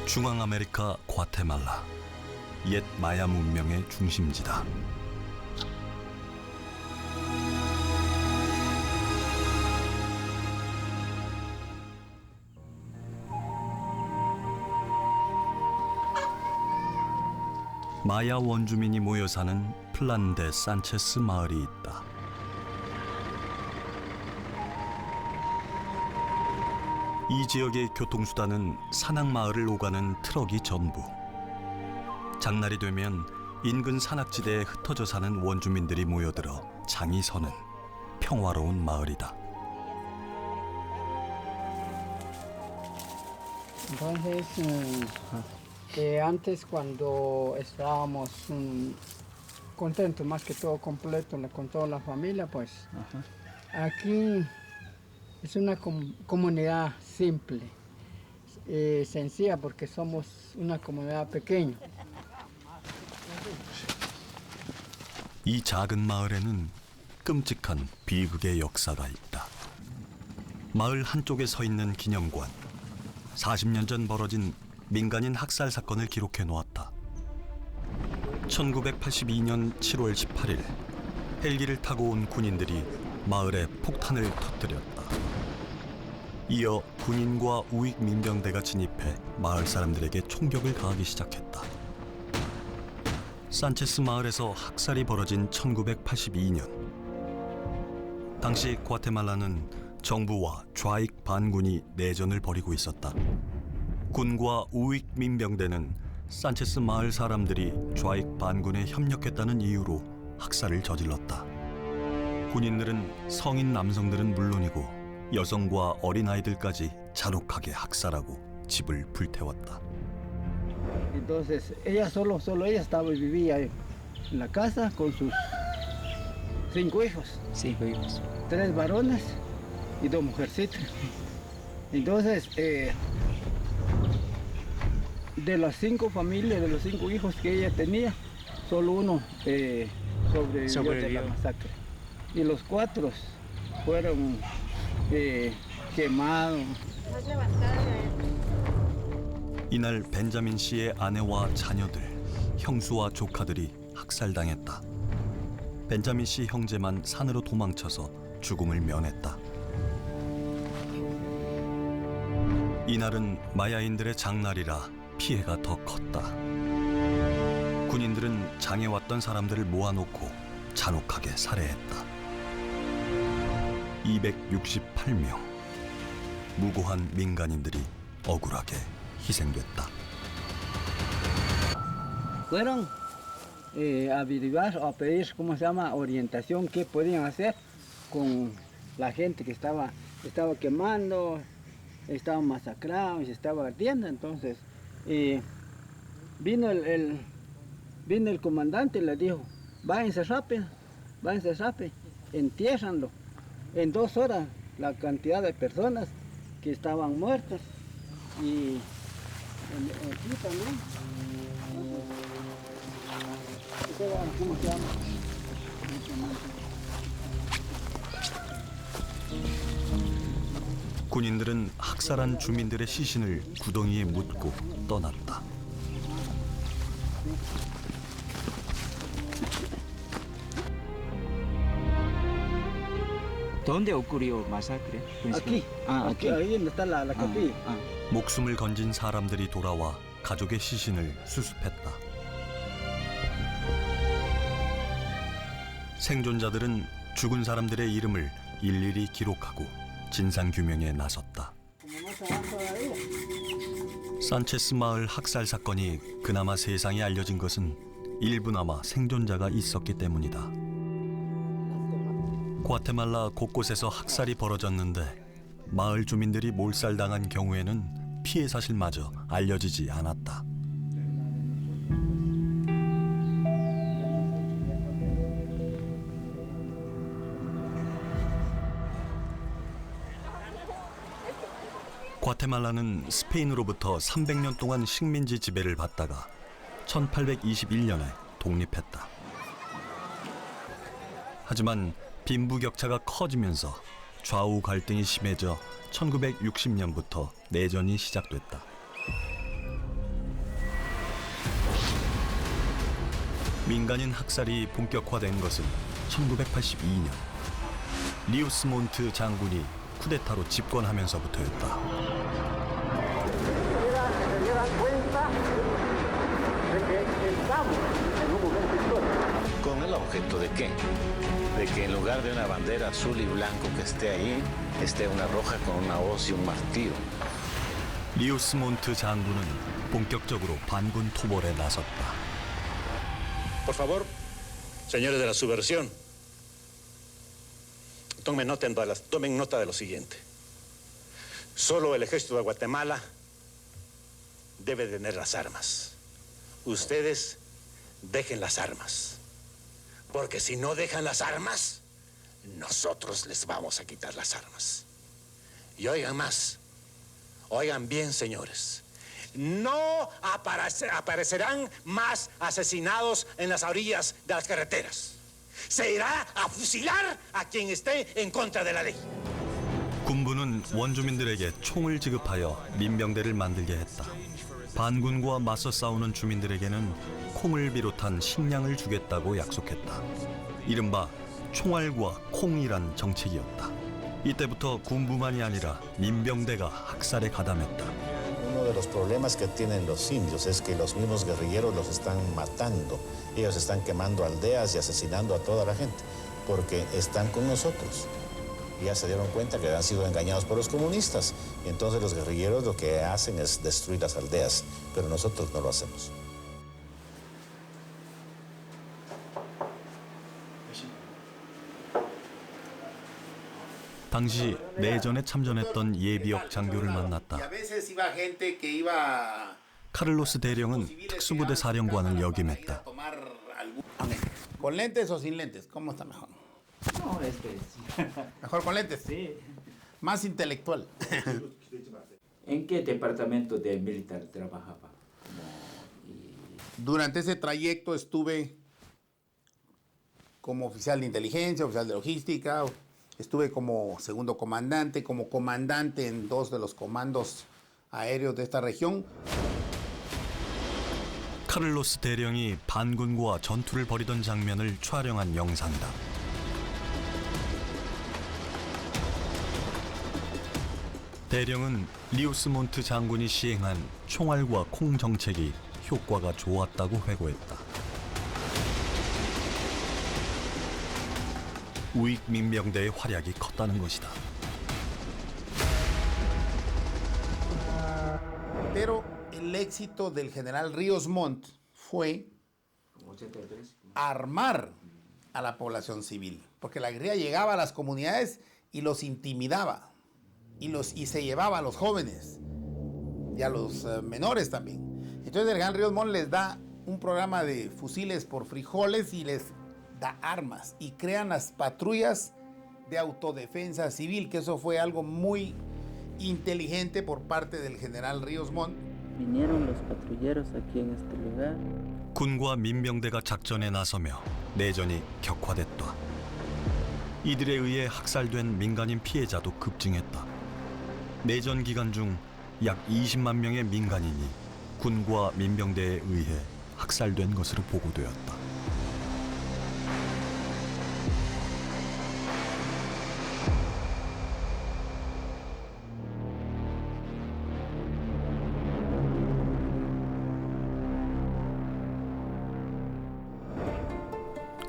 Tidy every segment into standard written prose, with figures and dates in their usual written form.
중앙아메리카 과테말라, 옛 마야 문명의 중심지다. 마야 원주민이 모여 사는 플란데 산체스 마을이 있다. 이 지역의 교통수단은 산악마을을 오가는 트럭이 전부. 장날이 되면 인근 산악지대에 흩어져 사는 원주민들이 모여들어 장이 서는 평화로운 마을이다. Entonces, antes cuando estábamos contentos, más que todo completo con toda la familia, pues aquí es una comunidad simple, sencilla, porque somos una comunidad pequeña. 이 작은 마을에는 끔찍한 비극의 역사가 있다. 마을 한쪽에 서 있는 기념관. 40년 전 벌어진 민간인 학살 사건을 기록해 놓았다. 1982년 7월 18일 헬기를 타고 온 군인들이 마을에 폭탄을 터뜨렸다. 이어 군인과 우익 민병대가 진입해 마을 사람들에게 총격을 가하기 시작했다. 산체스 마을에서 학살이 벌어진 1982년. 당시 과테말라는 정부와 좌익 반군이 내전을 벌이고 있었다. 군과 우익 민병대는 산체스 마을 사람들이 좌익 반군에 협력했다는 이유로 학살을 저질렀다. 군인들은 성인 남성들은 물론이고 여성과 어린아이들까지 잔혹하게 학살하고 집을 불태웠다. Entonces ella solo ella vivía en la casa con sus 5 hijos. 5 hijos. 3 varones y 2 mujercitas. Entonces, de las 5 familias, de los 5 hijos que ella tenía, solo uno sobrevivió de la masacre. Y los 4 fueron quemados. 이날 벤자민 씨의 아내와 자녀들, 형수와 조카들이 학살당했다. 벤자민 씨 형제만 산으로 도망쳐서 죽음을 면했다. 이날은 마야인들의 장날이라 피해가 더 컸다. 군인들은 장에 왔던 사람들을 모아놓고 잔혹하게 살해했다. 268명. 무고한 민간인들이 억울하게 희생됐다. Fueron a averiguar o a pedir, ¿cómo se llama?, orientación, qué podían hacer con la gente que estaba quemando, estaba masacrado y se estaba ardiendo. Entonces vino el comandante y le dijo, váyanse rápido, entiérranlo. En 2 horas la cantidad de personas que estaban muertas y aquí también. ¿Cómo se llama? 군인들은 학살한 주민들의 시신을 구덩이에 묻고 떠났다. ¿Dónde ocurrió masacre? Aquí, aquí, ahí donde está la capilla. 목숨을 건진 사람들이 돌아와 가족의 시신을 수습했다. 생존자들은 죽은 사람들의 이름을 일일이 기록하고 진상규명에 나섰다. 산체스 마을 학살 사건이 그나마 세상에 알려진 것은 일부나마 생존자가 있었기 때문이다. 과테말라 곳곳에서 학살이 벌어졌는데 마을 주민들이 몰살당한 경우에는 피해 사실마저 알려지지 않았다. 과테말라는 스페인으로부터 300년 동안 식민지 지배를 받다가 1821년에 독립했다. 하지만 빈부격차가 커지면서 좌우 갈등이 심해져 1960년부터 내전이 시작됐다. 민간인 학살이 본격화된 것은 1982년 리우스몬트 장군이 쿠데타로 집권하면서부터였다. ¿Con el objeto de qué? De que en lugar de una bandera azul y blanco que esté ahí, esté una roja con una hoz y un martillo. 리우스몬트 장군은 본격적으로 반군 토벌에 나섰다. Por favor, señores de la subversión, tomen nota de lo siguiente. Solo el ejército de Guatemala debe tener las armas. Ustedes dejen las armas. Porque si no dejan las armas, nosotros les vamos a quitar las armas. Y oigan más, oigan bien, señores. No aparecerán más asesinados en las orillas de las carreteras. Se irá a fusilar a quien esté en contra de la ley. 군부는 원주민들에게 총을 지급하여 민병대를 만들게 했다. 반군과 맞서 싸우는 주민들에게는 콩을 비롯한 식량을 주겠다고 약속했다. 이른바 총알과 콩이란 정책이었다. 이때부터 군부만이 아니라 민병대가 학살에 가담했다. Uno de los problemas que tienen los indios es que los mismos guerrilleros los están matando. Ellos están quemando aldeas y asesinando a toda la gente porque están con nosotros. Ya se dieron cuenta que han sido engañados por los comunistas. Y entonces los guerrilleros lo que hacen es destruir las aldeas, pero nosotros no lo hacemos. 당시 내전에 참전했던 예비역 장교를 만났다. 카를로스 대령은 특수부대 사령관을 역임했다. ¿Con lentes o sin lentes? ¿Cómo está mejor? No, sí. Mejor con lentes. Sí. Más intelectual. ¿En qué departamento de militar trabajaba? Durante ese trayecto estuve como oficial de inteligencia, oficial de logística, estuve como segundo comandante, como comandante en 2 de los comandos aéreos de esta región. 카를로스 대령이 반군과 전투를 벌이던 장면을 촬영한 영상이다. 대령은 리우스몬트 장군이 시행한 총알과 콩 정책이 효과가 좋았다고 회고했다. 우익 민병대의 활약이 컸다는 것이다. Pero el éxito del general Ríos Montt fue armar a la población civil, porque la guerrilla llegaba a las comunidades y los intimidaba, y se llevaba a los jóvenes y a los menores también. Entonces el general Ríos Montt les da un programa de fusiles por frijoles y les da armas y crean las patrullas de autodefensa civil, que eso fue algo muy inteligente por parte del general Ríos Montt. Vinieron los patrulleros aquí en este lugar. 군과 민병대가 작전에 나서며 내전이 격화됐다. 이들에 의해 학살된 민간인 피해자도 급증했다. 내전 기간 중 약 20만 명의 민간인이 군과 민병대에 의해 학살된 것으로 보고되었다.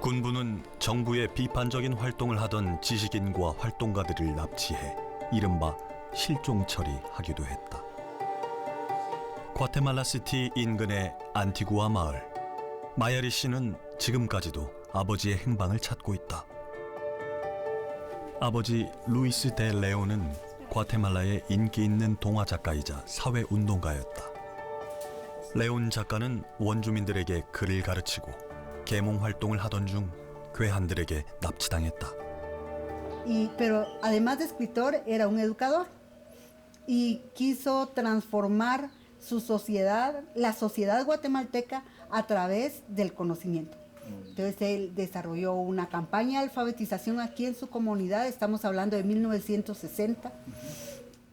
군부는 정부의 비판적인 활동을 하던 지식인과 활동가들을 납치해 이른바 실종 처리하기도 했다. 과테말라 시티 인근의 안티구아 마을. 마야리 씨는 지금까지도 아버지의 행방을 찾고 있다. 아버지 루이스 데 레오는 과테말라의 인기 있는 동화 작가이자 사회운동가였다. 레온 작가는 원주민들에게 글을 가르치고 계몽 활동을 하던 중 괴한들에게 납치당했다. Pero además de escritor era un educador y quiso transformar su sociedad, la sociedad guatemalteca a través del conocimiento. Entonces él desarrolló una campaña de alfabetización aquí en su comunidad, estamos hablando de 1960,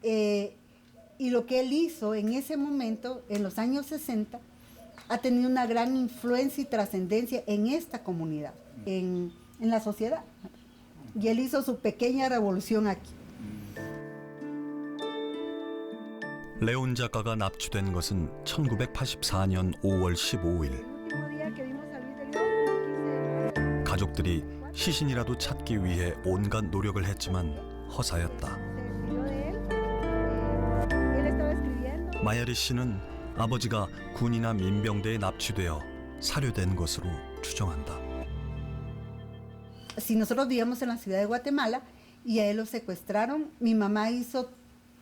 y lo que él hizo en ese momento, en los años 60, ha tenido una gran influencia y trascendencia en esta comunidad, en la sociedad. Y él hizo su pequeña revolución aquí. 레온 작가가 납치된 것은 1984년 5월 15일. 가족들이 시신이라도 찾기 위해 온갖 노력을 했지만 허사였다. 마야리 씨는 아버지가 군이나 민병대에 납치되어 사료된 것으로 추정한다. Si nosotros vivíamos en la ciudad de Guatemala y a él lo secuestraron, mi mamá hizo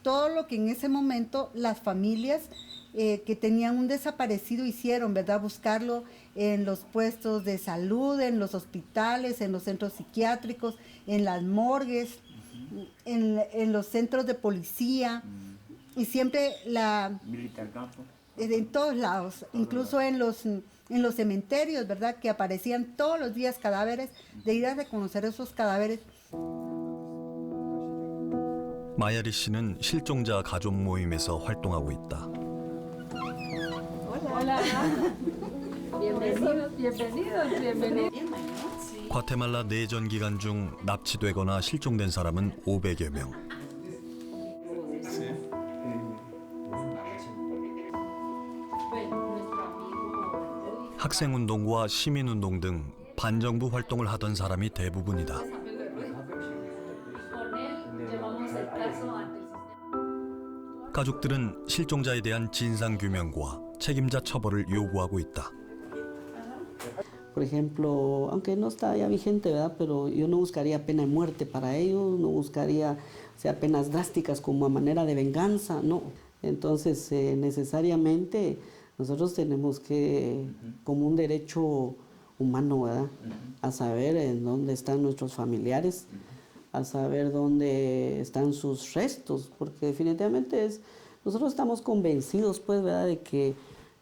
todo lo que en ese momento las familias que tenían un desaparecido hicieron, ¿verdad? Buscarlo en los puestos de salud, en los hospitales, en los centros psiquiátricos, en las morgues, en los centros de policía y siempre Militar campo. en todos lados, incluso en los cementerios, ¿verdad? Que aparecían todos los días cadáveres, de ir a reconocer esos cadáveres. 마야리 씨는 실종자 가족 모임에서 활동하고 있다. 과테말라 내전 기간 중 납치되거나 실종된 사람은 500여 명. 학생운동과 시민운동 등 반정부 활동을 하던 사람이 대부분이다. 가족들은 실종자에 대한 진상규명과 책임자 처벌을 요구하고 있다. Por ejemplo, aunque no está ya vigente, ¿verdad? Pero yo no buscaría pena de muerte para ellos, no buscaría, o sea, penas drásticas como a manera de venganza, no. Entonces, necesariamente nosotros tenemos que, como un derecho humano, ¿verdad? A saber en dónde están nuestros familiares, a saber dónde están sus restos, porque definitivamente nosotros estamos convencidos, pues, ¿verdad? De que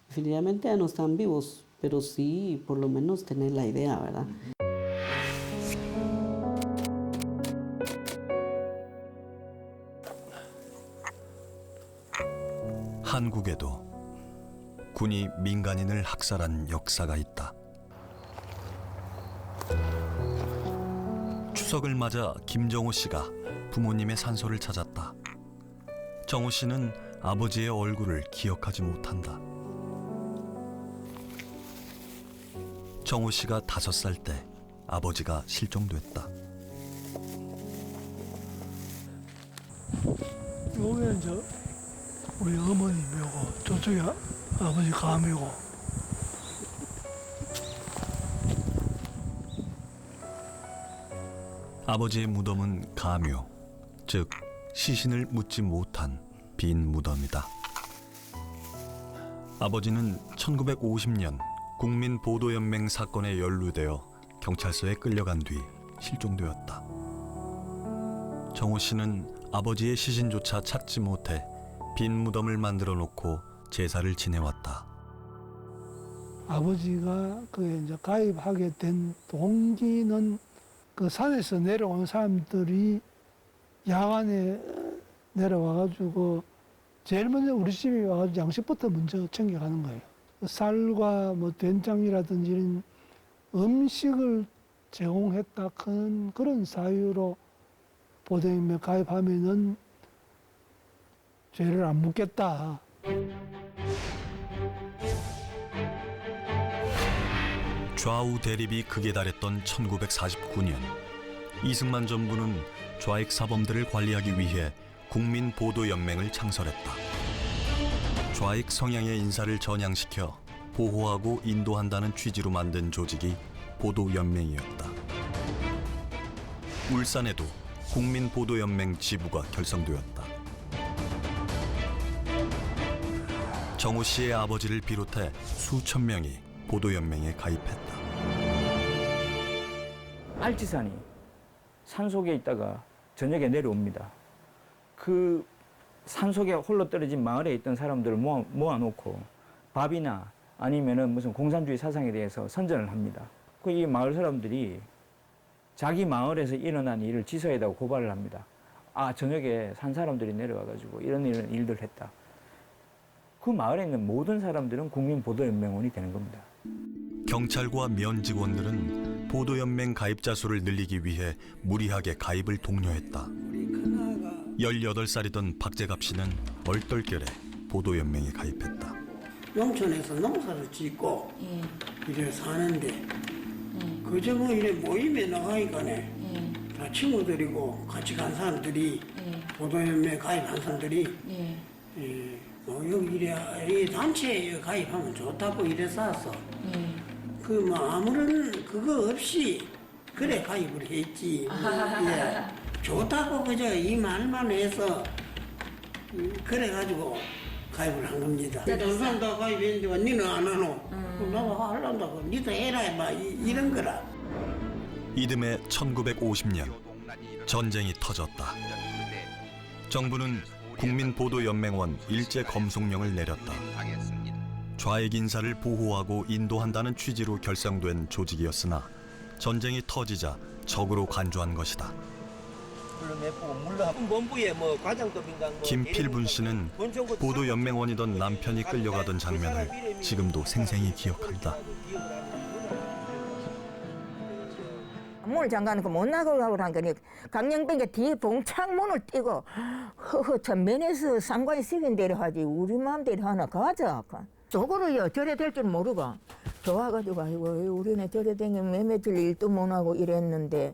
definitivamente ya no están vivos, pero sí, por lo menos tener la idea, ¿verdad? 한국에도 군이 민간인을 학살한 역사가 있다. 추석을 맞아 김정호 씨가 부모님의 산소를 찾았다. 정호 씨는 아버지의 얼굴을 기억하지 못한다. 정호 씨가 5살 때 아버지가 실종됐다. 여기는 저 우리 어머니 묘고 저쪽에 아버지 가묘고. 아버지의 무덤은 가묘, 즉 시신을 묻지 못한 빈 무덤이다. 아버지는 1950년 국민보도연맹 사건에 연루되어 경찰서에 끌려간 뒤 실종되었다. 정호 씨는 아버지의 시신조차 찾지 못해 빈 무덤을 만들어 놓고 제사를 지내왔다. 아버지가 그 이제 가입하게 된 동기는 그 산에서 내려온 사람들이 야간에 내려와가지고 제일 먼저 우리 집에 와가지고 양식부터 먼저 챙겨가는 거예요. 쌀과 뭐 된장이라든지 이런 음식을 제공했다 큰 그런 사유로 보도연맹에 가입하면은 죄를 안 묻겠다. 좌우 대립이 극에 달했던 1949년 이승만 정부는 좌익 사범들을 관리하기 위해 국민보도연맹을 창설했다. 좌익 성향의 인사를 전향시켜 보호하고 인도한다는 취지로 만든 조직이 보도연맹이었다. 울산에도 국민보도연맹 지부가 결성되었다. 정호 씨의 아버지를 비롯해 수천 명이 보도연맹에 가입했다. 알치산이 산속에 있다가 저녁에 내려옵니다. 그 산속에 홀로 떨어진 마을에 있던 사람들을 모아놓고 밥이나 아니면은 무슨 공산주의 사상에 대해서 선전을 합니다. 그 이 마을 사람들이 자기 마을에서 일어난 일을 지서에다가 고발을 합니다. 아, 저녁에 산 사람들이 내려와가지고 이런 일들을 했다. 그 마을에 있는 모든 사람들은 국민보도연맹원이 되는 겁니다. 경찰과 면 직원들은 보도연맹 가입자 수를 늘리기 위해 무리하게 가입을 독려했다. 18살이던 박재갑 씨는 얼떨결에 보도연맹에 가입했다. 농촌에서 농사를 짓고 이래 사는데 그저 뭐 이래 모임에 나가니까네 다 친구들이고 같이 간 사람들이 보도연맹에 가입한 사람들이 여기 이래 이 단체에 가입하면 좋다고 이래 싸서 그 뭐 아무런 그거 없이 그래 가입을 했지. 예. 좋다고 그저 이 말만 해서 그래 가지고 가입을 한 겁니다. 다른 사람 다 가입했는데 왜 니는 안 하노? 나도 하려고 니도 해라 막 이런 거라. 이듬해 1950년 전쟁이 터졌다. 정부는 국민보도연맹원 일제 검속령을 내렸다. 좌익 인사를 보호하고 인도한다는 취지로 결성된 조직이었으나 전쟁이 터지자 적으로 간주한 것이다. 김필분 씨는 보도연맹원이던 남편이 끌려가던 장면을 지금도 생생히 기억한다. 문을 잠가놓고 못 나가고 한 거니 강령병에 뒤에 봉창문을 띄고 참 면에서 상관이 시킨 대로 하지 우리 마음대로 하나 가자. 저거를요 저래 될 줄 모르고 좋아가지고 아이고 우리는 저래 되면 며칠 일도 못 하고 이랬는데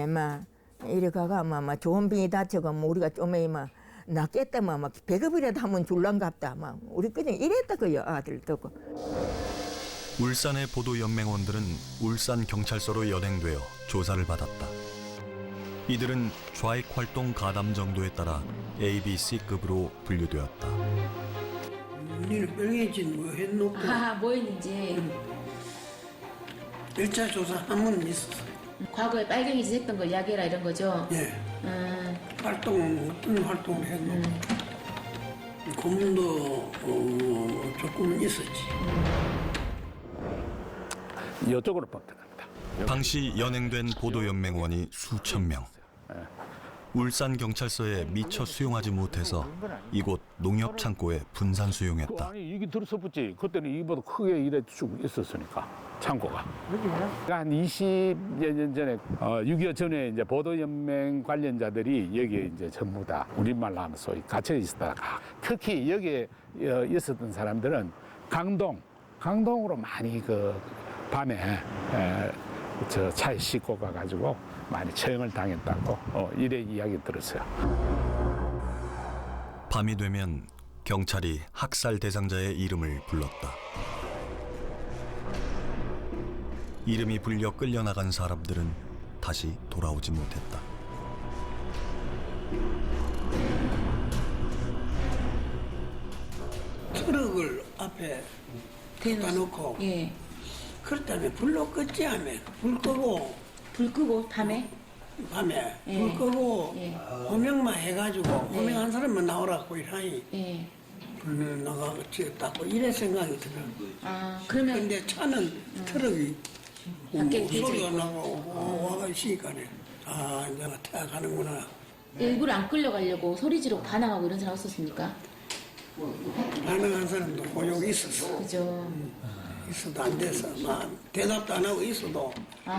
막 이래 가가 막 좋은 병이 다쳐가 뭐 우리가 좀에 막 낫겠다 막 배급이라도 하면 줄란갑다 막 우리 그냥 이랬다 그요 아들 듣고. 울산의 보도연맹원들은 울산경찰서로 연행되어 조사를 받았다. 이들은 좌익활동 가담 정도에 따라 A, B, C급으로 분류되었다. 니는 병해진 뭐 했노? 뭐 했는지. 1차 조사 한 번 있었어. 과거에 빨갱이짓 했던 걸 이야기해라 이런 거죠? 예. 활동은 어떤 활동을 했노? 고문도 조금은 있었지. 이쪽으로 뽑혀갑니다. 당시 연행된 보도연맹원이 수천 명. 울산경찰서에 미처 수용하지 못해서 이곳 농협창고에 분산 수용했다. 아니 이게 들어서 붙지. 그때는 이보다 크게 이래 쭉 있었으니까 창고가. 한 20여 년 전에 6.25 전에 이제 보도연맹 관련자들이 여기에 이제 전부 다 우리말로 하면 소위 갇혀 있었다가 특히 여기에 있었던 사람들은 강동으로 많이 그 밤에 저 차에 싣고 가가지고 많이 처형을 당했다고 이래 이야기 들었어요. 밤이 되면 경찰이 학살 대상자의 이름을 불렀다. 이름이 불려 끌려나간 사람들은 다시 돌아오지 못했다. 트럭을 앞에 대다 놓고 그렇다면 불로 껐지 하면 불 끄고 밤에 불 끄고 호명만 해가지고 호명한 사람만 나오라고 이러니 불을 나가고 찍었다고 이래 생각이 들어요. 그러면 근데 차는 트럭이 밖에 소리가 나고 와가 있으니까네. 아 이제 태워가는구나. 일부러 안 끌려가려고 소리 지르고 반항하고 이런 사람 없었습니까? 반항한 사람도 고용이 있었어. 그죠. 있어도 안 돼서 막 대답도 안 하고 있어도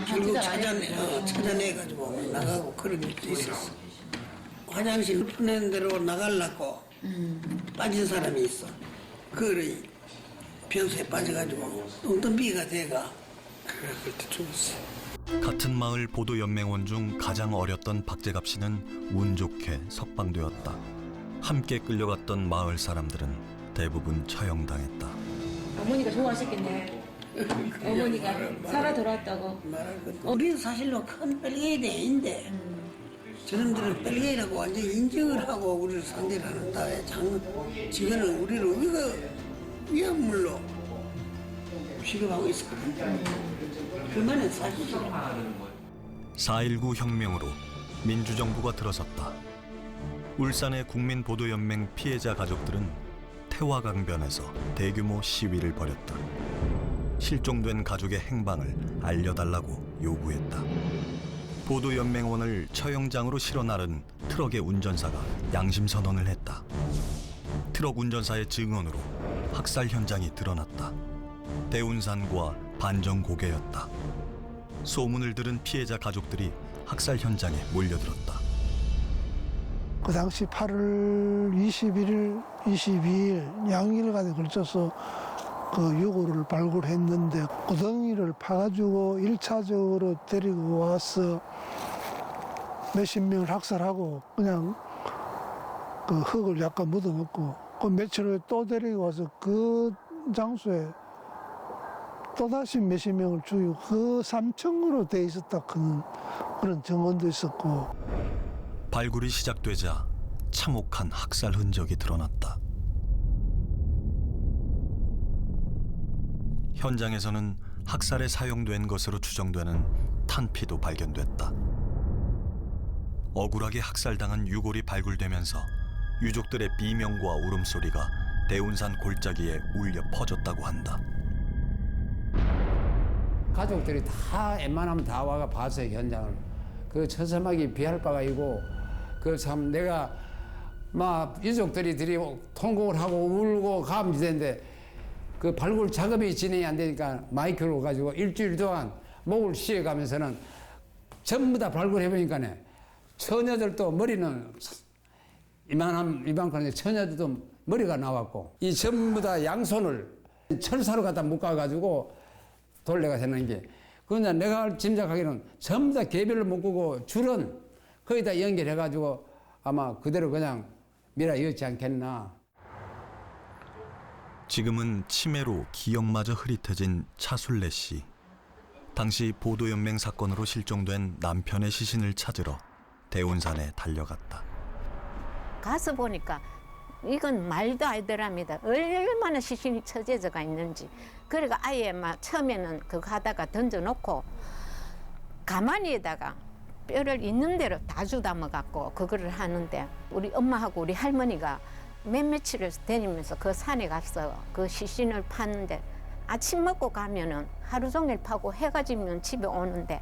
결국 찾아내가지고 나가고 그런 일도 있었어. 화장실 푸는 대로 나가려고 빠진 사람이 있어. 그거를 변수에 빠져가지고 똥덤비가 돼가 그때 죽었어. 같은 마을 보도연맹원 중 가장 어렸던 박재갑 씨는 운 좋게 석방되었다. 함께 끌려갔던 마을 사람들은 대부분 처형당했다. 어머니가 좋아하셨겠네요. 어머니가 살아 돌아왔다고. 우리는 사실로 큰 뺄개이인데 저놈들은 뺄개이라고 완전히 인정을 하고 우리를 상대를 하는데 지금은 우리를 이거 위험물로 취급하고 있었거든. 그만은 사실이죠. 4.19 혁명으로 민주정부가 들어섰다. 울산의 국민보도연맹 피해자 가족들은 태화강변에서 대규모 시위를 벌였다. 실종된 가족의 행방을 알려달라고 요구했다. 보도연맹원을 처형장으로 실어 나른 트럭의 운전사가 양심선언을 했다. 트럭 운전사의 증언으로 학살 현장이 드러났다. 대운산과 반정고개였다. 소문을 들은 피해자 가족들이 학살 현장에 몰려들었다. 그 당시 8월 21일, 22일 양일간에 걸쳐서 그 유골을 발굴했는데 구덩이를 파가지고 1차적으로 데리고 와서 몇십 명을 학살하고 그냥 그 흙을 약간 묻어놓고 그 며칠 후에 또 데리고 와서 그 장소에 또다시 몇십 명을 죽이고 그 3층으로 돼 있었다 그런 증언도 있었고. 발굴이 시작되자 참혹한 학살 흔적이 드러났다. 현장에서는 학살에 사용된 것으로 추정되는 탄피도 발견됐다. 억울하게 학살당한 유골이 발굴되면서 유족들의 비명과 울음소리가 대운산 골짜기에 울려 퍼졌다고 한다. 가족들이 다 웬만하면 다 와가 봤어요, 현장을. 그 처참하게 비할 바가 있고 그 참 내가 막 유족들이 통곡을 하고 울고 감지되는데 그 발굴 작업이 진행이 안 되니까 마이크로 가지고 일주일 동안 목을 쉬어가면서는 전부 다 발굴해보니까네 처녀들도 머리는 이만큼 처녀들도 머리가 나왔고 이 전부 다 양손을 철사로 갖다 묶어가지고 돌레가 되는 게 그냥 내가 짐작하기로는 전부 다 개별로 묶고 줄은 거기다 연결해가지고 아마 그대로 그냥 밀어였지 않겠나. 지금은 치매로 기억마저 흐릿해진 차술래 씨. 당시 보도연맹 사건으로 실종된 남편의 시신을 찾으러 대운산에 달려갔다. 가서 보니까 이건 말도 안 되랍니다. 얼마나 시신이 처져져가 있는지. 그러니까 아예 막 처음에는 그거 하다가 던져놓고 가만히에다가 뼈를 있는 대로 다 주담아갖고 그거를 하는데 우리 엄마하고 우리 할머니가 며칠을 다니면서 그 산에 가서 그 시신을 파는데 아침 먹고 가면은 하루 종일 파고 해가 지면 집에 오는데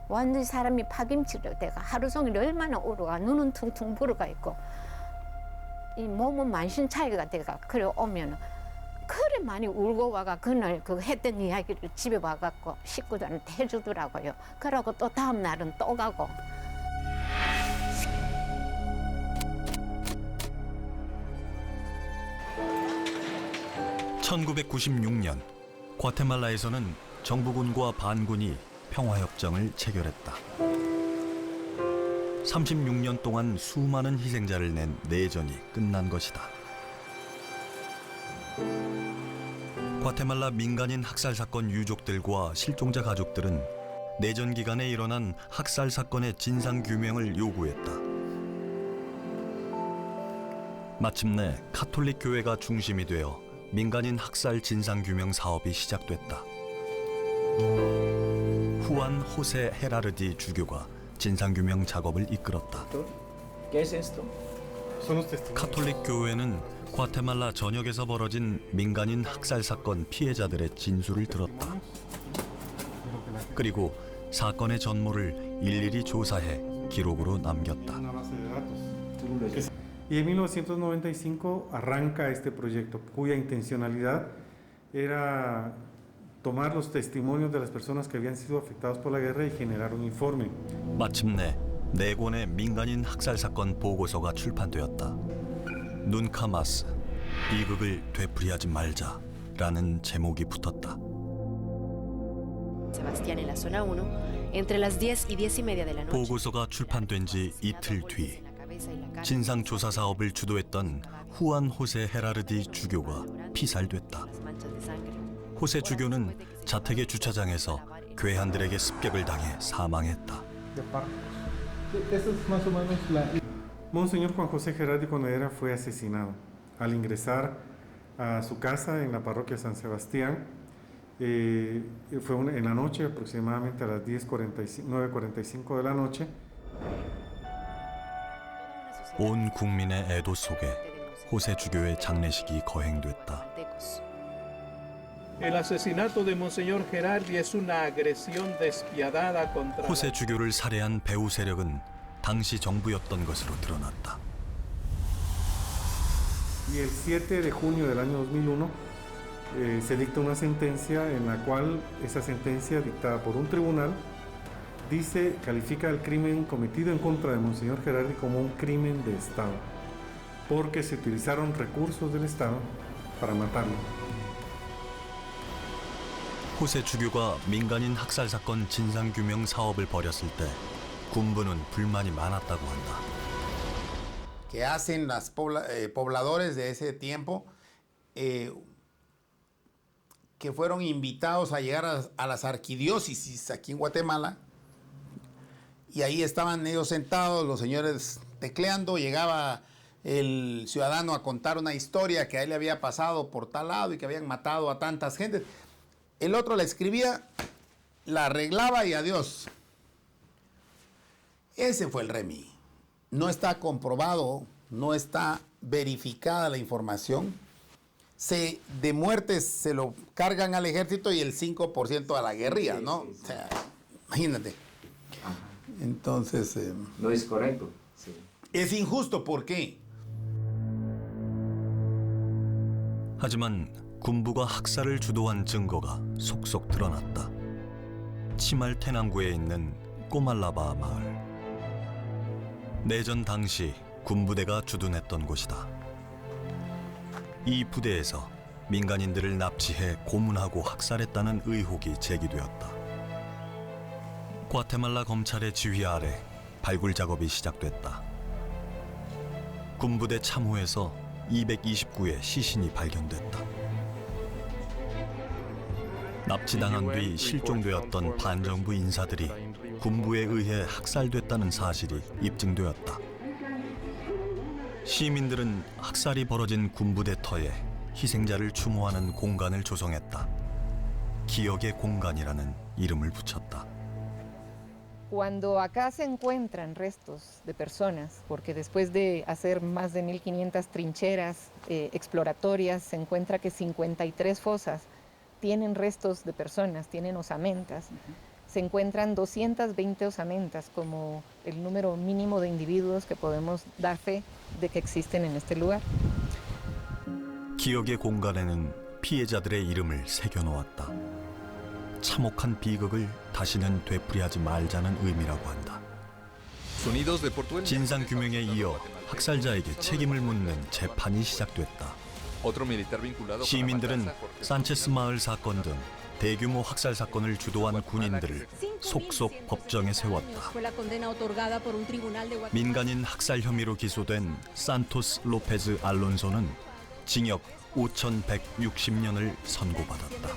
완전히 사람이 파김치로 돼가 하루 종일 얼마나 울어가 눈은 퉁퉁 불어가 있고 이 몸은 만신차이가 돼가 그래 오면은 그래 많이 울고 와가 그날 그 했던 이야기를 집에 와갖고 식구들한테 해주더라고요. 그러고 또 다음 날은 또 가고. (1996년) 과테말라에서는 정부군과 반군이 평화협정을 체결했다. 36년 동안 수많은 희생자를 낸 내전이 끝난 것이다. 과테말라 민간인 학살 사건 유족들과 실종자 가족들은 내전 기간에 일어난 학살 사건의 진상 규명을 요구했다. 마침내 카톨릭 교회가 중심이 되어 민간인 학살 진상 규명 사업이 시작됐다. 후안 호세 헤라르디 주교가 진상 규명 작업을 이끌었다. 카톨릭 교회는 과테말라 전역에서 벌어진 민간인 학살 사건 피해자들의 진술을 들었다. 그리고 사건의 전모를 일일이 조사해 기록으로 남겼다. Y en 1995 arranca este proyecto, cuya intencionalidad era tomar los testimonios de las personas que habían sido afectadas por la guerra y generar un informe. 마침내 4권의 민간인 학살 사건 보고서가 출판되었다. 눈카마스, 비극을 되풀이하지 말자라는 제목이 붙었다. 보고서가 출판된 지 이틀 뒤 진상조사 사업을 주도했던 후안 호세 헤라르디 주교가 피살됐다. 호세 주교는 자택의 주차장에서 괴한들에게 습격을 당해 사망했다. Monseñor Juan José Gerardi Conedera fue asesinado al ingresar a su casa en la parroquia San Sebastián. Fue en la noche, aproximadamente a las 9:45 de la noche. 온 국민의 애도 속에 호세 주교의 장례식이 거행됐다. El asesinato de Monseñor Gerardi es una agresión despiadada contra. 호세 주교를 살해한 배후 세력은 당시 정부였던 것으로 드러났다. Y el 7 de junio del año 2001 se dicta una sentencia en la cual esa sentencia dictada por un tribunal califica el crimen cometido en contra de Monseñor Gerardi como un crimen de Estado, porque se utilizaron recursos del Estado para matarlo. 후세 주교가 민간인 학살 사건 진상 규명 사업을 벌였을 때 군부는 불만이 많았다고 한다. Que hacen los pobladores de ese tiempo que fueron invitados a llegar a las arquidiócesis aquí en Guatemala, y ahí estaban ellos sentados, los señores tecleando, llegaba el ciudadano a contar una historia que a él le había pasado por tal lado y que habían matado a tantas gentes. El otro la escribía, la arreglaba y adiós. Ese fue el REMI. No está comprobado, no está verificada la información. De muertes se lo cargan al ejército y el 5% a la guerrilla, ¿no? Sí. O sea, imagínate. Entonces... no es correcto. Sí. Es injusto, ¿por qué? 하지만 군부가 학살을 주도한 증거가 속속 드러났다. 치말 테낭구에 있는 꼬말라바 마을. 내전 당시 군부대가 주둔했던 곳이다. 이 부대에서 민간인들을 납치해 고문하고 학살했다는 의혹이 제기되었다. 과테말라 검찰의 지휘 아래 발굴 작업이 시작됐다. 군부대 참호에서 229의 시신이 발견됐다. 납치당한 뒤 실종되었던 반정부 인사들이 군부에 의해 학살됐다는 사실이 입증되었다. 시민들은 학살이 벌어진 군부대 터에 희생자를 추모하는 공간을 조성했다. 기억의 공간이라는 이름을 붙였다. Cuando acá se encuentran restos de personas, porque después de hacer más de 1.500 trincheras exploratorias, se encuentra que 53 fosas tienen restos de personas, tienen osamentas. Se encuentran 220 osamentas como el número mínimo de individuos que podemos dar fe de que existen en este lugar. 기억의 공간에는 피해자들의 이름을 새겨놓았다. 참혹한 비극을 다시는 되풀이하지 말자는 의미라고 한다. 진상 규명에 이어 학살자에게 책임을 묻는 재판이 시작됐다. 시민들은 산체스 마을 사건 등 대규모 학살 사건을 주도한 군인들을 속속 법정에 세웠다. 민간인 학살 혐의로 기소된 산토스 로페즈 알론소는 징역 5,160년을 선고받았다.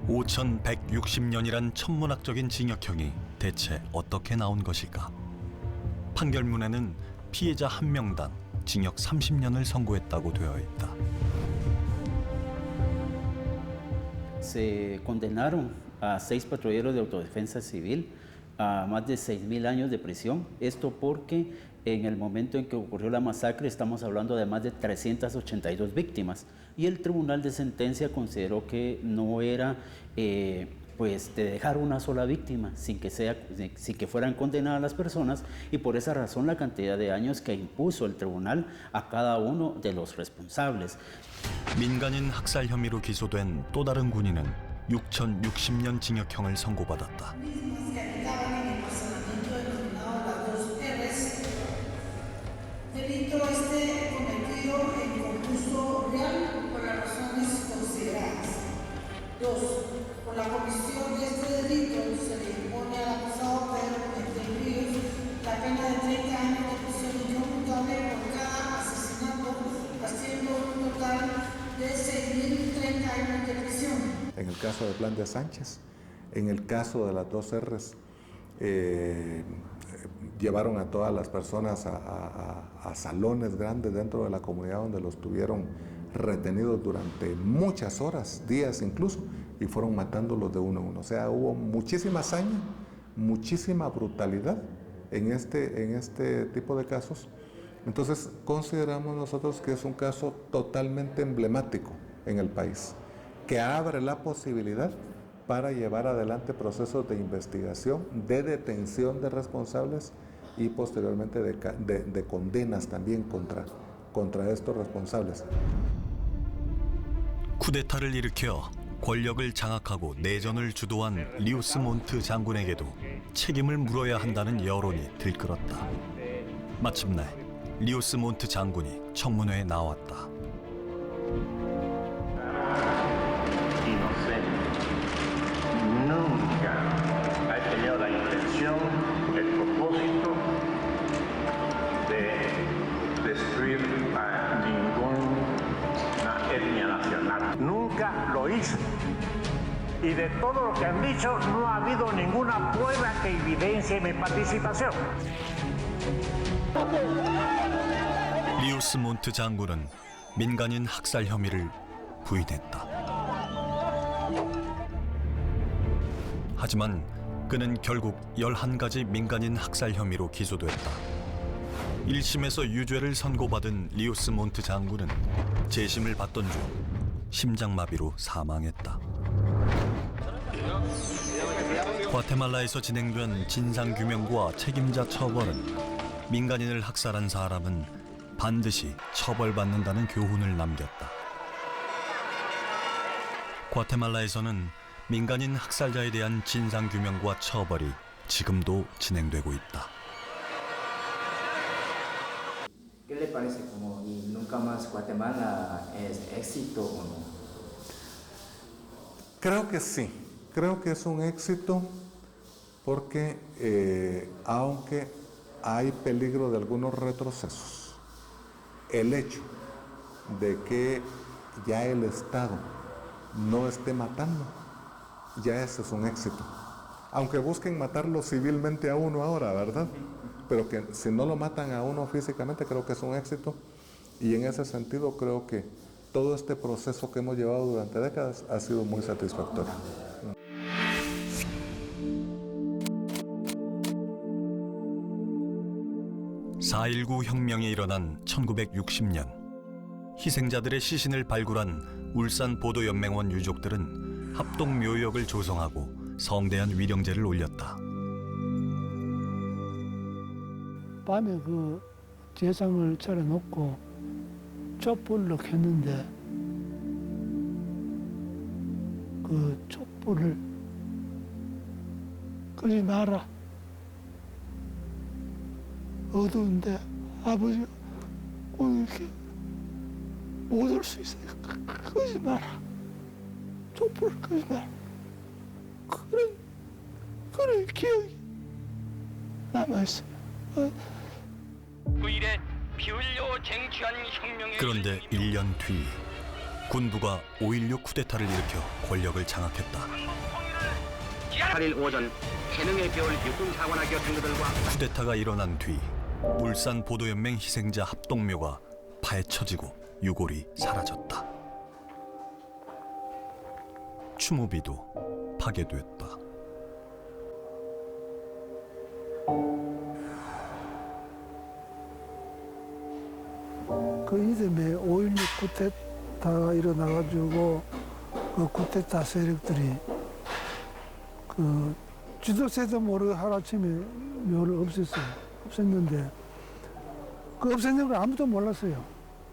5,160년이란 천문학적인 징역형이 대체 어떻게 나온 것일까? 판결문에는 피해자 한 명당 징역 30년을 선고했다고 되어 있다. Se condenaron a 6 patrulleros de autodefensa civil a más de 6.000 años de prisión. Esto porque en el momento en que ocurrió la masacre estamos hablando de más de 382 víctimas y el Tribunal de Sentencia consideró que no era pues de dejar una sola víctima sin que fueran condenadas las personas, y por esa razón la cantidad de años que impuso el tribunal a cada uno de los responsables. 민간인 학살 혐의로 기소된 또 다른 군인은 6,060년 징역형을 선고받았다. Por la comisión de este delito se le impone al acusado Pedro Ríos la pena de 30 años de prisión incomputable por cada asesinato, haciendo un total de 6.030 años de prisión. En el caso de Blandia Sánchez, en el caso de las 2 R's, llevaron a todas las personas a salones grandes dentro de la comunidad donde los tuvieron retenidos durante muchas horas, días incluso, y fueron matándolos de uno a uno. O sea, hubo muchísima hazaña, muchísima brutalidad en este tipo de casos. Entonces, consideramos nosotros que es un caso totalmente emblemático en el país, que abre la posibilidad para llevar adelante procesos de investigación, de detención de responsables y posteriormente de condenas también contra estos responsables. 쿠데타를 일으켜 권력을 장악하고 내전을 주도한 리우스 몬트 장군에게도 책임을 물어야 한다는 여론이 들끓었다. 마침내 리우스 몬트 장군이 청문회에 나왔다. Nunca he tenido la intención, el propósito de destruir a ninguna etnia nacional. Nunca lo hice. Y de todo lo que han dicho, no ha habido ninguna prueba que evidencie mi participación. 리우스 몬트 장군은 민간인 학살 혐의를 부인했다. 하지만 그는 결국 11가지 민간인 학살 혐의로 기소됐다. 1심에서 유죄를 선고받은 리우스 몬트 장군은 재심을 받던 중 심장마비로 사망했다. 과테말라에서 진행된 진상규명과 책임자 처벌은 민간인을 학살한 사람은 반드시 처벌받는다는 교훈을 남겼다. 과테말라에서는 민간인 학살자에 대한 진상규명과 처벌이 지금도 진행되고 있다. ¿Qué le parece como y nunca más Guatemala es éxito o no? Creo que sí, creo que es un éxito porque aunque hay peligro de algunos retrocesos, el hecho de que ya el Estado no esté matando, ya ese es un éxito. Aunque busquen matarlo civilmente a uno ahora, ¿verdad? Pero que si no lo matan a uno físicamente, creo que es un éxito. Y en ese sentido creo que todo este proceso que hemos llevado durante décadas ha sido muy satisfactorio. (4.19) 혁명이 일어난 1960년 희생자들의 시신을 발굴한 울산 보도연맹원 유족들은 합동묘역을 조성하고 성대한 위령제를 올렸다. 밤에 그 제상을 차려놓고 촛불로 켰는데 그 촛불을 끄지 마라. 어두운데 아버지가 오늘 이렇게 못 올 수 있어요. 끄지 마라. 촛불을 끄지 마라. 그런 기억이 남아있어요. 그런데 1년 뒤 군부가 5.16 쿠데타를 일으켜 권력을 장악했다. 8일 오전 태능의 겨울 육군사관학교 친구들과 쿠데타가 일어난 뒤 울산 보도연맹 희생자 합동묘가 파헤쳐지고 유골이 사라졌다. 추모비도 파괴됐다. 그 이듬해 5.16 쿠데타가 일어나가지고 그 쿠데타 세력들이 그 지도세도 모르게 하루아침에 묘를 없앴는데 그 없애는 걸 아무도 몰랐어요.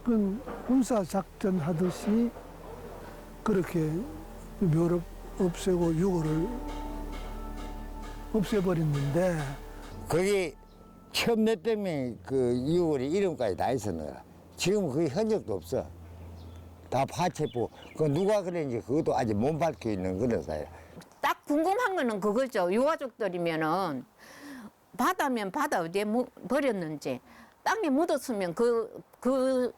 그건 군사작전 하듯이 그렇게 묘를 없애고 유골을 없애버렸는데 거기 1,000몇백 명이 그 유골이 이름까지 다 있었는 거야. 지금 그 흔적도 없어. 다 파체포. 그 누가 그랬는지 그것도 아직 못 밝혀 있는 그런 사이야. 딱 궁금한 거는 그거죠. 유가족들이면은 바다면 바다 어디에 버렸는지, 땅에 묻었으면 그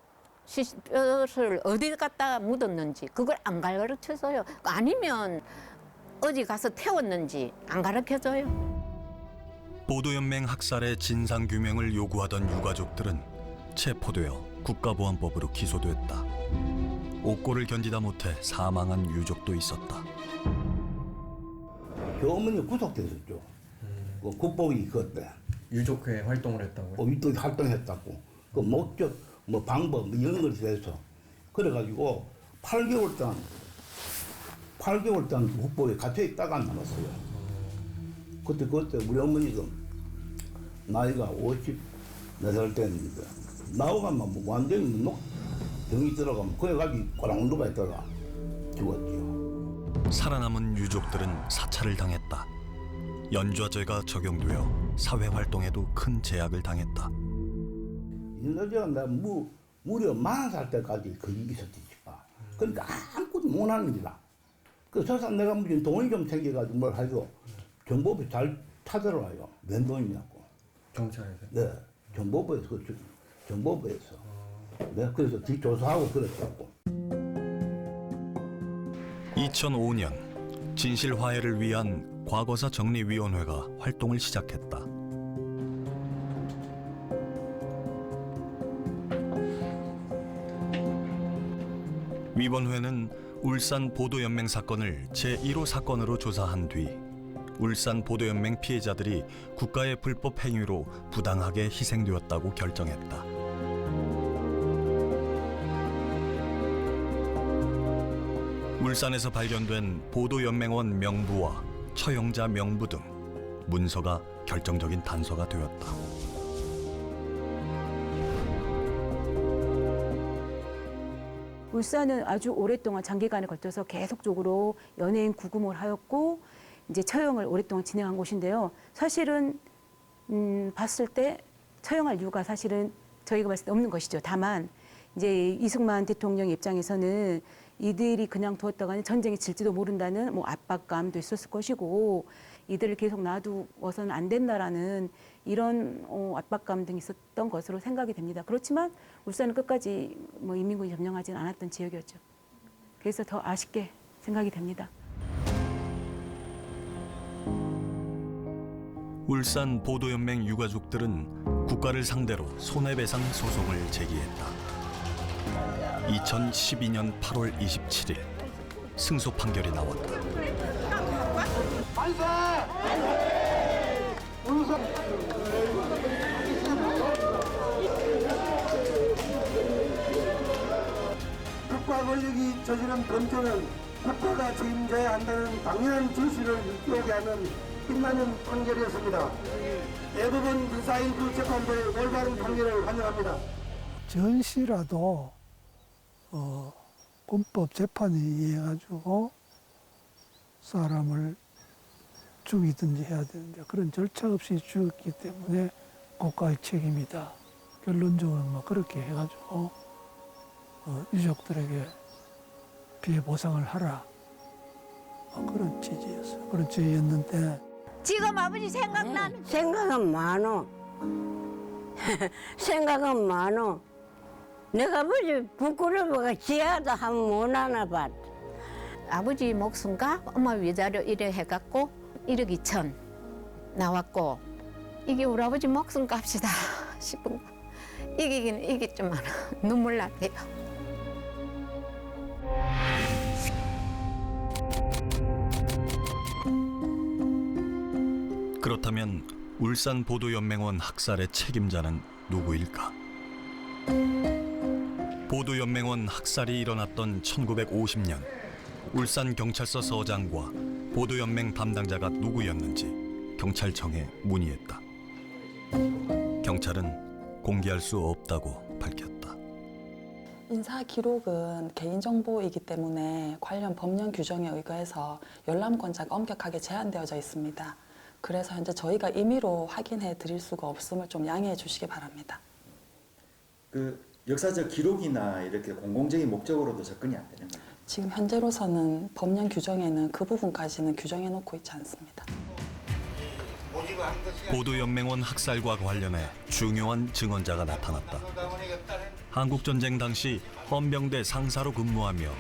뼈를 어디 갖다 묻었는지 그걸 안 가르쳐줘요. 아니면 어디 가서 태웠는지 안 가르쳐줘요. 보도연맹 학살의 진상규명을 요구하던 유가족들은 체포되어 국가보안법으로 기소됐다. 옥고를 견디다 못해 사망한 유족도 있었다. 그 어머니 구속됐었죠. 그 국보위 그때. 유족회 활동을 했다고요? 유족회 활동했다고. 그 목적, 뭐 방법, 뭐 이런 것에 대해서. 그래가지고 8개월 동안 8개월 동안 국보에 갇혀 있다가 나왔어요. 그때 우리 어머니가 나이가 54살 때였는데 나오가면 뭐 완전히 병이 들어가면 그래가지고 꼬랑 누가 있다가 죽었죠. 살아남은 유족들은 사찰을 당했다. 연좌제가 적용되어 사회활동에도 큰 제약을 당했다. 연좌제가 나 무려 40살 때까지 거기 있었지. 그러니까 아무것도 못하는 기라. 그 설사 내가 무슨 돈이 좀 생겨가지고 뭘 하죠. 정보부 잘 찾아와요. 몇 돈이냐고. 경찰에서? 네, 정보부에서. 네, 그래서 뒷조사하고 그랬었고. 2005년 진실 화해를 위한 과거사 정리위원회가 활동을 시작했다. 위원회는 울산 보도연맹 사건을 제1호 사건으로 조사한 뒤 울산 보도연맹 피해자들이 국가의 불법 행위로 부당하게 희생되었다고 결정했다. 울산에서 발견된 보도연맹원 명부와 처형자 명부 등 문서가 결정적인 단서가 되었다. 울산은 아주 오랫동안 장기간에 걸쳐서 계속적으로 연예인 구금을 하였고 이제 처형을 오랫동안 진행한 곳인데요. 사실은 봤을 때 처형할 이유가 사실은 저희가 봤을 때 없는 것이죠. 다만 이제 이승만 대통령 입장에서는 이들이 그냥 두었다가는 전쟁이 질지도 모른다는 뭐 압박감도 있었을 것이고 이들을 계속 놔두어서는 안 된다라는 이런 압박감 등이 있었던 것으로 생각이 됩니다. 그렇지만 울산은 끝까지 뭐 인민군이 점령하지는 않았던 지역이었죠. 그래서 더 아쉽게 생각이 됩니다. 울산 보도연맹 유가족들은 국가를 상대로 손해배상 소송을 제기했다. 2012년 8월 27일 승소 판결이 나왔다. 국가 권력이 저지른 범죄는 국가가 책임져야 한다는 당연한 진실을 일깨우게 하는 빛나는 판결이었습니다. 대부분 무사히 그 재판부의 올바른 판결을 환영합니다. 전시라도 군법 재판에 의해가지고 사람을 죽이든지 해야 되는데 그런 절차 없이 죽였기 때문에 국가의 책임이다. 결론적으로 뭐 그렇게 해가지고 유족들에게 피해 보상을 하라. 그런 취지였어요. 그런 취지였는데 지금 아버지 생각나는 생각은 많어. 생각은 많어. 내가 아버지 부끄러워가 지하도 한 번 못 하나 봤. 아버지 목숨과 엄마 위자료 이래 해갖고 1억 2천 나왔고 이게 우리 아버지 목숨값이다 싶은 거. 이기긴 이겼지만 눈물 났대요. 그렇다면 울산 보도연맹원 학살의 책임자는 누구일까? 보도연맹원 학살이 일어났던 1950년 울산 경찰서 서장과 보도연맹 담당자가 누구였는지 경찰청에 문의했다. 경찰은 공개할 수 없다고 밝혔다. 인사 기록은 개인정보이기 때문에 관련 법령 규정에 의거해서 열람권자가 엄격하게 제한되어져 있습니다. 그래서 현재 저희가 임의로 확인해 드릴 수가 없음을 좀 양해해 주시기 바랍니다. 그 역사적 기록이나 이렇게 공공적인 목적으로도 접근이 안 되는 거예요? 지금 현재로서는 법령 규정에는 그 부분까지는 규정해 놓고 있지 않습니다. 보도연맹원 학살과 관련해 중요한 증언자가 나타났다. 한국전쟁 당시 헌병대 상사로 근무하며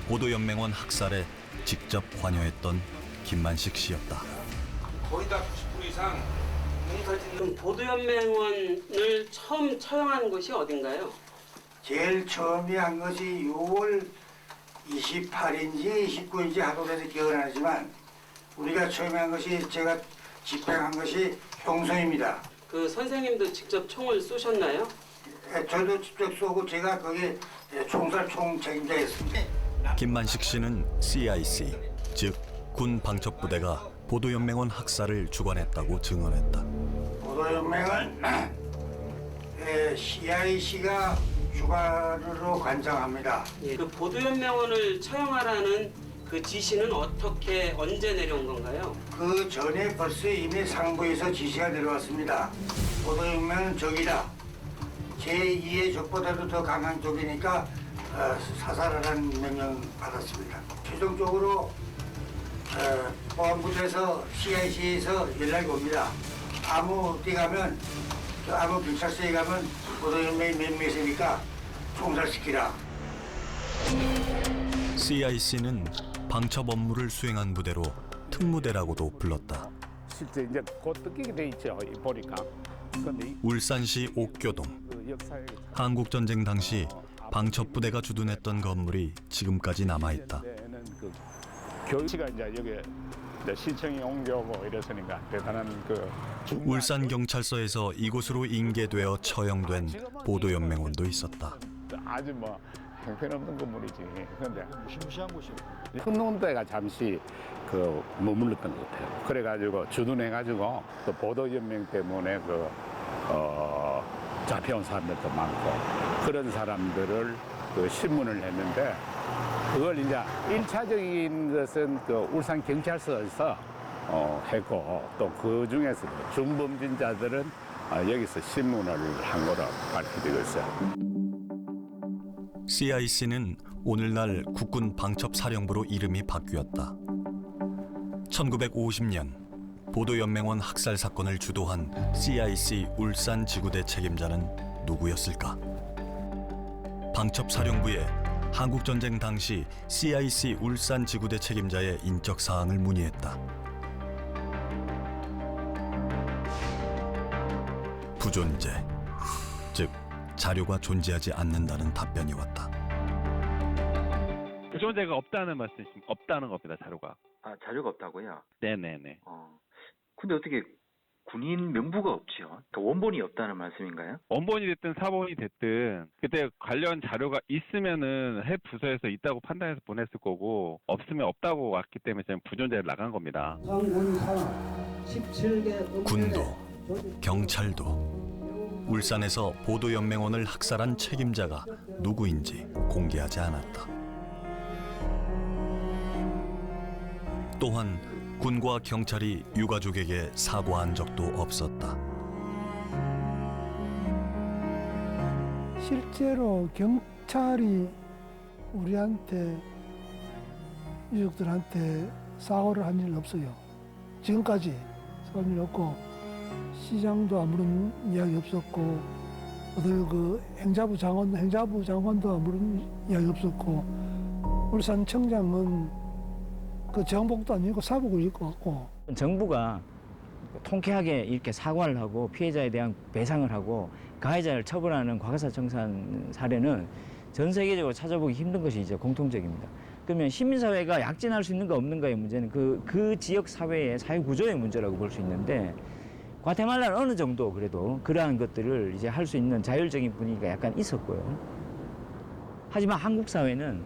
보도연맹원 학살에 직접 관여했던 김만식 씨였다. 거의 다 90% 이상 농사짓는 보도연맹원을 처음 처형한 곳이 어딘가요? 제일 처음에 한 것이 6월 28인지 29인지 하도돼서 기억은 안 나지만 우리가 처음에 한 것이 제가 집행한 것이 동성입니다. 그 선생님도 직접 총을 쏘셨나요? 저도 직접 쏘고 제가 거기 총살 총 책임자였습니다. 김만식 씨는 CIC, 즉 군 방첩부대가 보도연맹원 학살을 주관했다고 증언했다. 보도연맹은 CIC가 주관으로 관장합니다. 예, 그 보도연맹원을 처형하라는 그 지시는 어떻게 언제 내려온 건가요? 그 전에 벌써 이미 상부에서 지시가 내려왔습니다. 보도연맹은 적이다. 제2의 적보다도 더 강한 적이니까 사살하라는 명령 받았습니다. 최종적으로 보안부대에서 CIC에서 연락이 옵니다. 아무 데 가면 아무 경찰서에 가면 보도연맹이 몇 명이니까 총살시키라. CIC는 방첩 업무를 수행한 부대로 특무대라고도 불렀다. 실제 이제 곧 뜯기게 돼 있죠. 보니까. 울산시 옥교동. 한국전쟁 당시 방첩부대가 주둔했던 건물이 지금까지 남아있다. 그 교육시가 이제 여기 시청이 옮겨오고 이랬으니까 대단한 그 울산경찰서에서 이곳으로 인계되어 처형된 보도연맹원도 있었다. 아주 뭐 형편없는 건물이지. 그런데 무시무시한 곳이요. 흥농대가 잠시 그 머물렀던 것 같아요. 그래가지고 주둔해가지고 또 보도연맹 때문에 잡혀온 사람들도 많고 그런 사람들을 그 신문을 했는데 그걸 이제 1차적인 것은 그 울산 경찰서에서 했고 또 그 중에서도 중범죄자들은 여기서 신문을 한 거로 밝혀지고 있어요. CIC는 오늘날 국군 방첩사령부로 이름이 바뀌었다. 1950년 보도연맹원 학살 사건을 주도한 CIC 울산 지구대 책임자는 누구였을까? 방첩사령부에 한국전쟁 당시 CIC 울산 지구대 책임자의 인적 사항을 문의했다. 부존재, 즉 자료가 존재하지 않는다는 답변이 왔다. 부존재가 없다는 말씀, 없다는 겁니다. 자료가. 아, 자료가 없다고요? 네네네. 근데 어떻게 군인 명부가 없지요? 그러니까 원본이 없다는 말씀인가요? 원본이 됐든 사본이 됐든 그때 관련 자료가 있으면은 해 부서에서 있다고 판단해서 보냈을 거고 없으면 없다고 왔기 때문에 저는 부존재를 나간 겁니다. 군도, 경찰도 울산에서 보도연맹원을 학살한 책임자가 누구인지 공개하지 않았다. 또한 군과 경찰이 유가족에게 사과한 적도 없었다. 실제로 경찰이 우리한테 유족들한테 사과를 한 일 없어요. 지금까지 사과한 일 없고 시장도 아무런 이야기 없었고 어떤 그 행자부 장관도 아무런 이야기 없었고 울산 청장은 그 정복도 아니고 사복을 입고 왔고 정부가 통쾌하게 이렇게 사과를 하고 피해자에 대한 배상을 하고 가해자를 처벌하는 과거사 청산 사례는 전 세계적으로 찾아보기 힘든 것이 이제 공통적입니다. 그러면 시민사회가 약진할 수 있는가 없는가의 문제는 그 지역 사회의 사회 구조의 문제라고 볼 수 있는데 과테말라는 어느 정도 그래도 그러한 것들을 이제 할 수 있는 자율적인 분위기가 약간 있었고요. 하지만 한국 사회는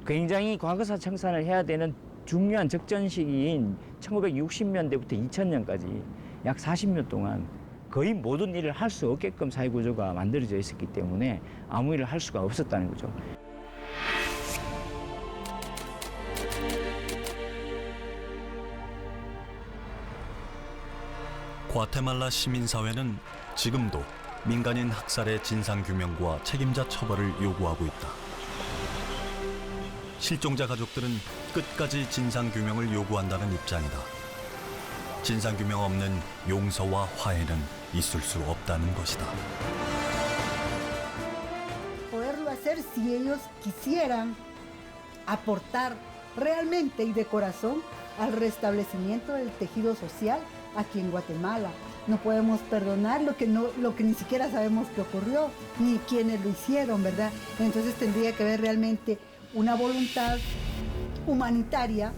굉장히 과거사 청산을 해야 되는 중요한 적전 시기인 1960년대부터 2000년까지 약 40년 동안 거의 모든 일을 할 수 없게끔 사회 구조가 만들어져 있었기 때문에 아무 일을 할 수가 없었다는 거죠. 과테말라 시민사회는 지금도 민간인 학살의 진상규명과 책임자 처벌을 요구하고 있다. 실종자 가족들은 끝까지 진상규명을 요구한다는 입장이다. 진상규명 없는 용서와 화해는 있을 수 없다는 것이다. Poderlo hacer si ellos quisieran aportar realmente y de corazón al restablecimiento del tejido social aquí en Guatemala. No podemos perdonar lo que ni siquiera sabemos que ocurrió, ni quienes lo hicieron, ¿verdad? Entonces tendría que haber realmente una voluntad humanitaria.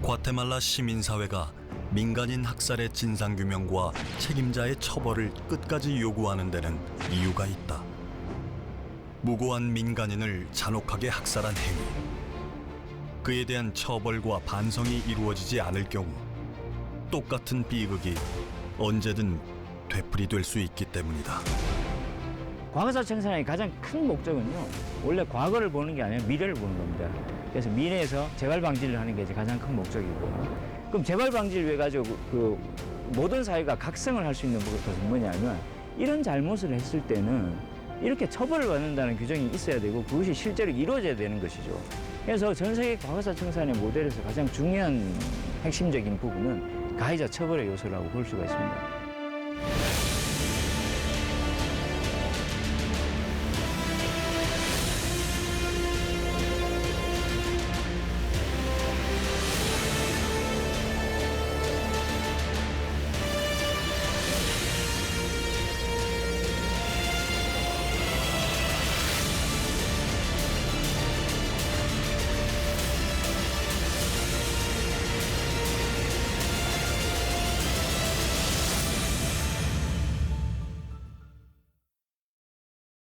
과테말라 시민사회가 민간인 학살의 진상규명과 책임자의 처벌을 끝까지 요구하는 데는 이유가 있다. 무고한 민간인을 잔혹하게 학살한 행위. 그에 대한 처벌과 반성이 이루어지지 않을 경우 똑같은 비극이 언제든 되풀이될 수 있기 때문이다. 과거사 청산의 가장 큰 목적은요, 원래 과거를 보는 게 아니라 미래를 보는 겁니다. 그래서 미래에서 재발 방지를 하는 게 이제 가장 큰 목적이고, 그럼 재발 방지를 위해 가지고 그 모든 사회가 각성을 할 수 있는 것은 뭐냐면, 이런 잘못을 했을 때는 이렇게 처벌을 받는다는 규정이 있어야 되고 그것이 실제로 이루어져야 되는 것이죠. 그래서 전 세계 과거사 청산의 모델에서 가장 중요한 핵심적인 부분은 가해자 처벌의 요소라고 볼 수가 있습니다.